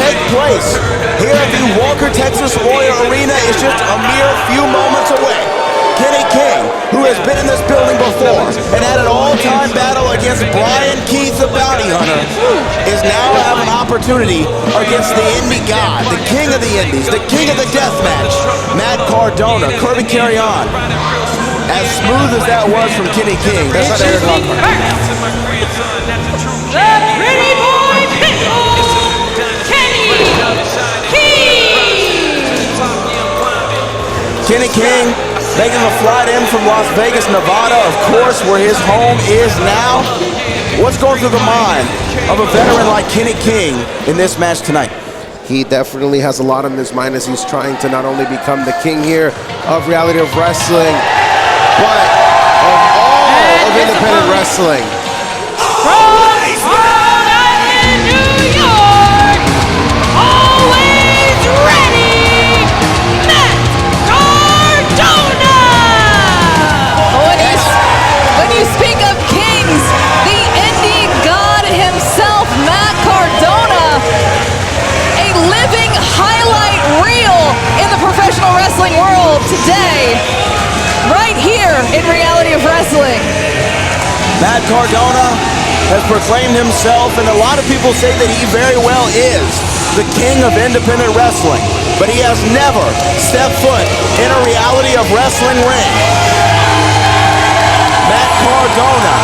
take place here at the Walker Texas Lawyer Arena is just a mere few moments away. Kenny King, who has been in this building before and had an all-time battle against Brian Keith, the bounty hunter, is now have an opportunity against the indie god, the king of the indies, the king of the death match, Matt Cardona. Kirby, carry on. As smooth as that was from Kenny King, that's not Eric Lockhart. The pretty boy Pitbull, Kenny King! Kenny King making the flight in from Las Vegas, Nevada, of course, where his home is now. What's going through the mind of a veteran like Kenny King in this match tonight? He definitely has a lot on his mind as he's trying to not only become the king here of reality of wrestling, but of all of independent wrestling. From Rhode Island, New York, always ready, Matt Cardona! When you speak of kings, the indie god himself, Matt Cardona, a living highlight reel in the professional wrestling world today, right here in Reality of Wrestling. Matt Cardona has proclaimed himself, and a lot of people say that he very well is the king of independent wrestling, but he has never stepped foot in a Reality of Wrestling ring. Matt Cardona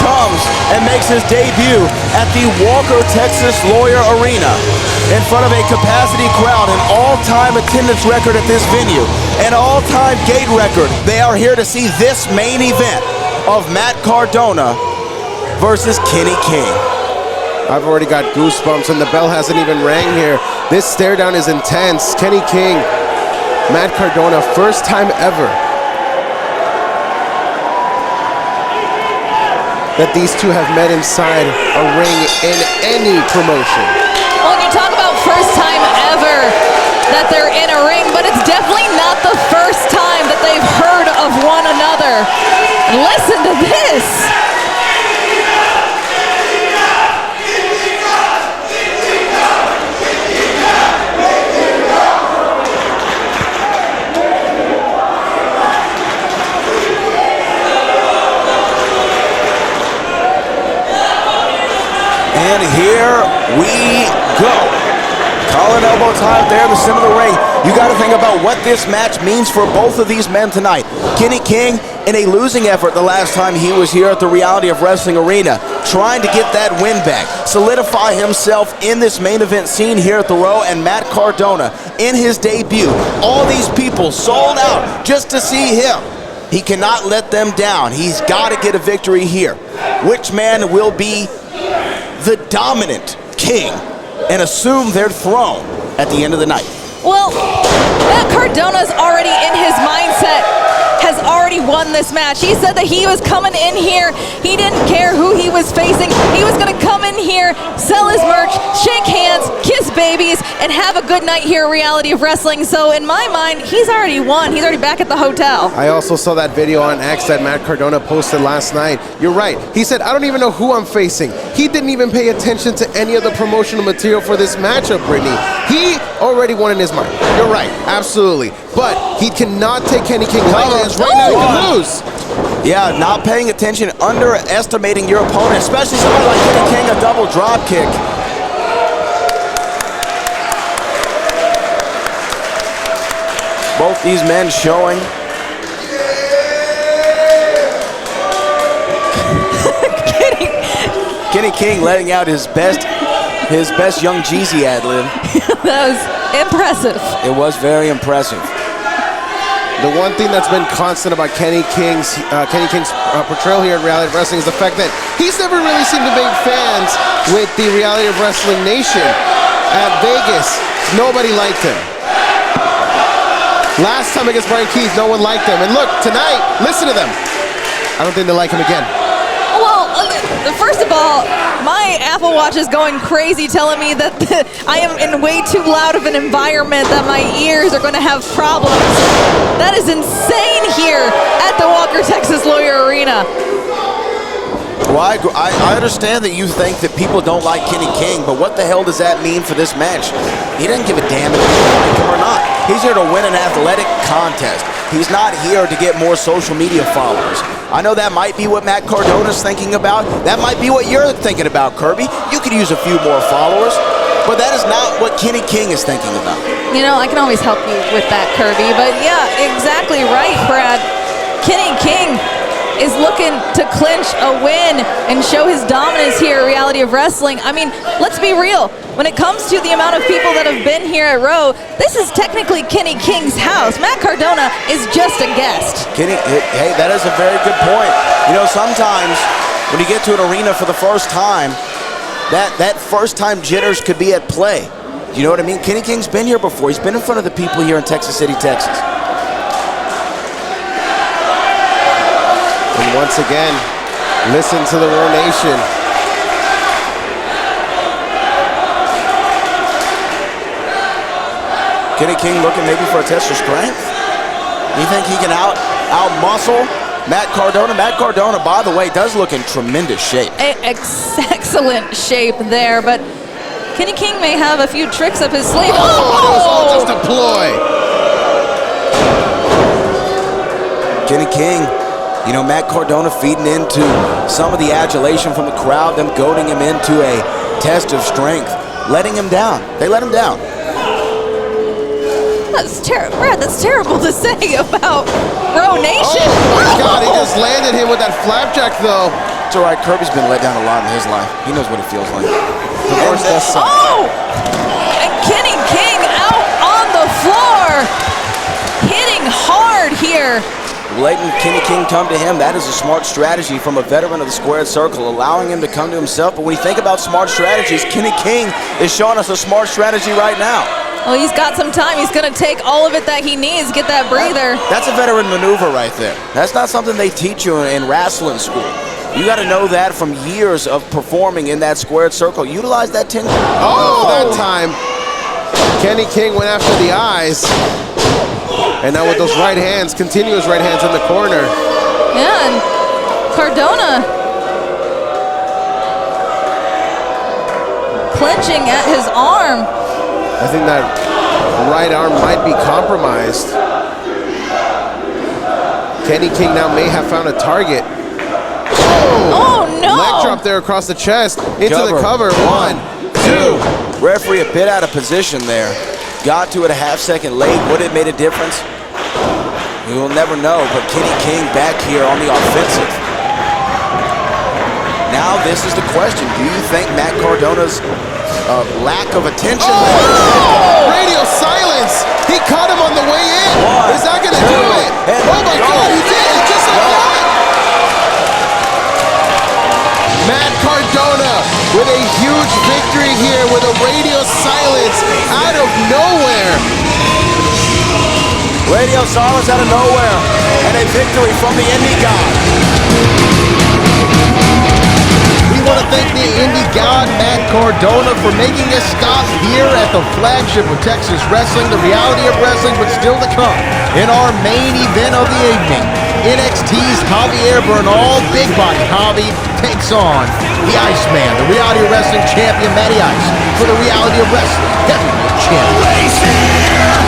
comes and makes his debut at the Walker Texas Lawyer Arena in front of a capacity crowd, an all-time attendance record at this venue, an all-time gate record. They are here to see this main event of Matt Cardona versus Kenny King. I've already got goosebumps and the bell hasn't even rang here. This stare down is intense. Kenny King, Matt Cardona, first time ever that these two have met inside a ring in any promotion. Well, you talk about first time ever that they're in a ring, but it's definitely not the first time that they've heard of one another. Listen to this. And here we go. Collar and elbow tie there in the center of the ring. You got to think about what this match means for both of these men tonight. Kenny King in a losing effort the last time he was here at the Reality of Wrestling Arena, trying to get that win back, solidify himself in this main event scene here at the Row, and Matt Cardona in his debut. All these people sold out just to see him. He cannot let them down. He's got to get a victory here. Which man will be the dominant king and assume their throne at the end of the night? Well, Matt Cardona's already in his mindset, has already won this match. He said that he was coming in here, he didn't care who he was facing. He was gonna come in here, sell his merch, shake hands, kiss babies, and have a good night here at Reality of Wrestling. So in my mind, he's already won. He's already back at the hotel. I also saw that video on X that Matt Cardona posted last night. You're right. He said, I don't even know who I'm facing. He didn't even pay attention to any of the promotional material for this matchup, Brittany. He already won in his mind. You're right. Absolutely. But he cannot take Kenny King lightly. Right now he can lose. Yeah, not paying attention, underestimating your opponent, especially somebody like Kenny King, a double drop kick. Both these men showing. Kenny King letting out his best Young Jeezy ad-lib. That was impressive. It was very impressive. The one thing that's been constant about Kenny King's portrayal here in Reality of Wrestling is the fact that he's never really seemed to make fans with the Reality of Wrestling Nation. At Vegas, nobody liked him. Last time against Brian Keith, no one liked him. And look, tonight, listen to them. I don't think they like him again. Well, first of all, my Apple Watch is going crazy telling me that I am in way too loud of an environment, that my ears are going to have problems. That is insane here at the Walker Texas Lawyer Arena. Well, I understand that you think that people don't like Kenny King, but what the hell does that mean for this match? He doesn't give a damn if people like him or not. He's here to win an athletic contest. He's not here to get more social media followers. I know that might be what Matt Cardona's thinking about. That might be what you're thinking about, Kirby. You could use a few more followers, but that is not what Kenny King is thinking about. You know, I can always help you with that, Kirby, but yeah, exactly right, Brad. Kenny King is looking to clinch a win and show his dominance here at Reality of Wrestling. I mean, let's be real. When it comes to the amount of people that have been here at Row, this is technically Kenny King's house. Matt Cardona is just a guest. Kenny, hey, that is a very good point. You know, sometimes when you get to an arena for the first time, that first time jitters could be at play. You know what I mean? Kenny King's been here before. He's been in front of the people here in Texas City, Texas. And once again, listen to the Row Nation. Kenny King looking maybe for a test of strength. You think he can out-muscle Matt Cardona? Matt Cardona, by the way, does look in tremendous shape. Excellent shape there, but Kenny King may have a few tricks up his sleeve. Oh, it was all just a ploy. Kenny King, you know, Matt Cardona feeding into some of the adulation from the crowd, them goading him into a test of strength, letting him down. They let him down. That's terrible, Brad. That's terrible to say about Row Nation. Oh my God, he just landed him with that flapjack though. It's all right, Kirby's been let down a lot in his life. He knows what it feels like. And Kenny King out on the floor, hitting hard here. Letting Kenny King come to him, that is a smart strategy from a veteran of the squared circle, allowing him to come to himself. But when you think about smart strategies, Kenny King is showing us a smart strategy right now. Well, he's got some time. He's going to take all of it that he needs, get that breather. That's a veteran maneuver right there. That's not something they teach you in wrestling school. You got to know that from years of performing in that squared circle. Utilize that tension. Oh, that time. Kenny King went after the eyes. And now with those right hands, continuous right hands in the corner. Yeah, and Cardona clenching at his arm. I think that right arm might be compromised. Kenny King now may have found a target. Oh no! Leg drop there across the chest, into the cover. 1, 2. Referee a bit out of position there. Got to it a half-second late. Would it made a difference? We will never know, but Kenny King back here on the offensive. Now this is the question. Do you think Matt Cardona's lack of attention... Radio silence! He caught him on the way in! Is that going to do it? Oh my God, he did it! Just like that! Matt Cardona with a huge victory here with a radio silence out of nowhere. Radio silence out of nowhere, and a victory from the Indie God. We want to thank the Indie God, Matt Cardona, for making a stop here at the flagship of Texas Wrestling, the Reality of Wrestling, but still to come in our main event of the evening. NXT's Javier Bernal, Big Body Javi, takes on the Iceman, the Reality of Wrestling champion, Matty Ice, for the Reality of Wrestling Heavyweight Championship.